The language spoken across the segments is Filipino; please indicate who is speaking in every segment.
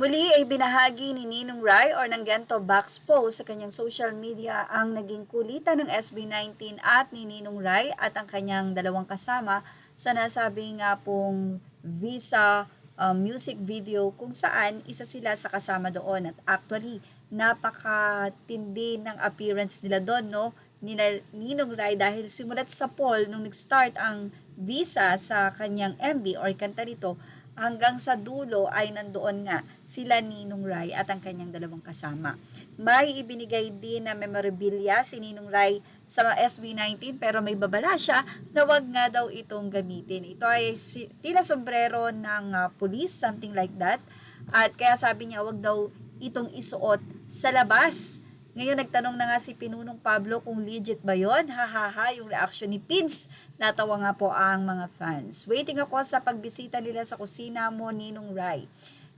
Speaker 1: Muli ay binahagi ni Ninong Ry or ng Gento Box post sa kanyang social media ang naging kulitan ng SB19 at ni Ninong Ry at ang kanyang dalawang kasama sa nasabi nga pong Visa music video kung saan isa sila sa kasama doon. At actually, napakatindi ng appearance nila doon, no? Ninong Ry dahil simulat sa poll nung nag-start ang Visa sa kanyang MV or kanta nito, hanggang sa dulo ay nandoon nga sila Ninong Ry at ang kanyang dalawang kasama. May ibinigay din na memorabilia si Ninong Ry sa SB19 pero may babala siya na wag nga daw itong gamitin. Ito ay tila sombrero ng police, something like that. At kaya sabi niya wag daw itong isuot sa labas. Ngayon nagtanong na nga si Pinunong Pablo kung legit ba yon. Hahaha, yung reaction ni Pins. Natawa nga po ang mga fans. Waiting ako sa pagbisita nila sa kusina mo, Ninong Ry.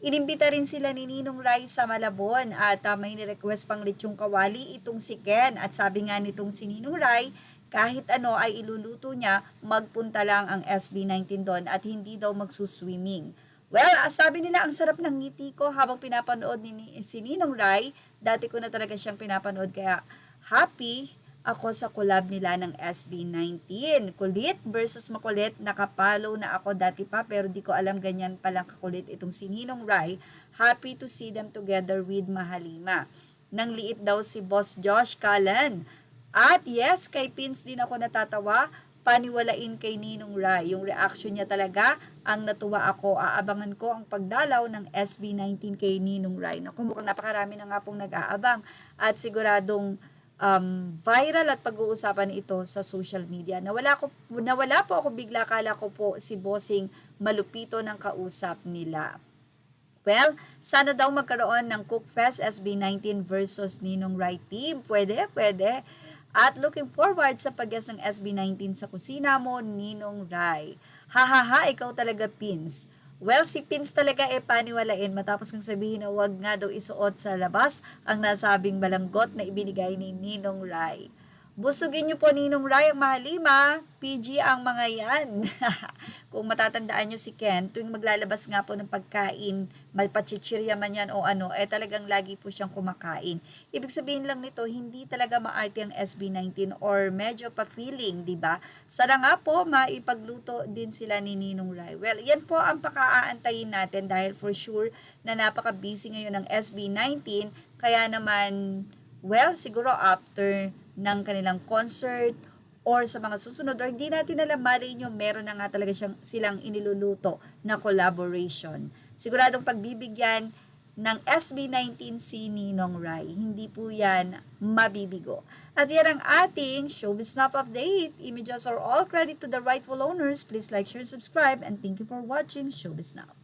Speaker 1: Inimbita rin sila ni Ninong Ry sa Malabon at may ni-request pang lechong kawali itong si Ken. At sabi nga nitong si Ninong Ry, kahit ano ay iluluto niya, magpunta lang ang SB19 doon at hindi daw magsuswimming. Well, sabi nila ang sarap ng ngiti ko habang pinapanood ni si Ninong Ry. Dati ko na talaga siyang pinapanood kaya happy ako sa collab nila ng SB19. Kulit versus makulit. Nakapalo na ako dati pa pero di ko alam ganyan palang kakulit itong si Ninong Ry. Happy to see them together with Mahalima. Nang liit daw si Boss Josh Callan. At yes, kay Pins din ako natatawa. Paniwalain kay Ninong Ry. Yung reaction niya talaga, ang natuwa ako. Aabangan ko ang pagdalaw ng SB19 kay Ninong Ry. Naku, mukhang napakarami na nga pong nag-aabang at siguradong viral at pag-uusapan ito sa social media. Nawala po ako bigla, kala ko po si Bossing malupito ng kausap nila. Well, sana daw magkaroon ng Cookfest SB19 versus Ninong Ry team. Pwede, pwede. At looking forward sa pag-guest ng SB19 sa kusina mo, Ninong Ry. Hahaha, ikaw talaga, Pins. Well, si Pins talaga paniwalain matapos kang sabihin na wag nga daw isuot sa labas ang nasabing balanggot na ibinigay ni Ninong Ry. Busugin niyo po Ninong Ry ang Mahalima. PG ang mga yan. Kung matatandaan niyo si Ken, tuwing maglalabas nga po ng pagkain, malpachichirya man yan o ano, talagang lagi po siyang kumakain. Ibig sabihin lang nito, hindi talaga maarte ang SB19 or medyo pa-feeling, di ba? Sana nga po, maipagluto din sila ni Ninong Ry. Well, yan po ang paka-aantayin natin dahil for sure na napaka-busy ngayon ng SB19. Kaya naman, well, siguro after ng kanilang concert or sa mga susunod or hindi natin alam, mali nyo, meron na nga talaga silang iniluluto na collaboration. Siguradong pagbibigyan ng SB19 si Ninong Ry. Hindi po yan mabibigo. At yan ang ating Showbiz Snap Update. Images are all credit to the rightful owners. Please like, share, subscribe, and thank you for watching Showbiz Snap.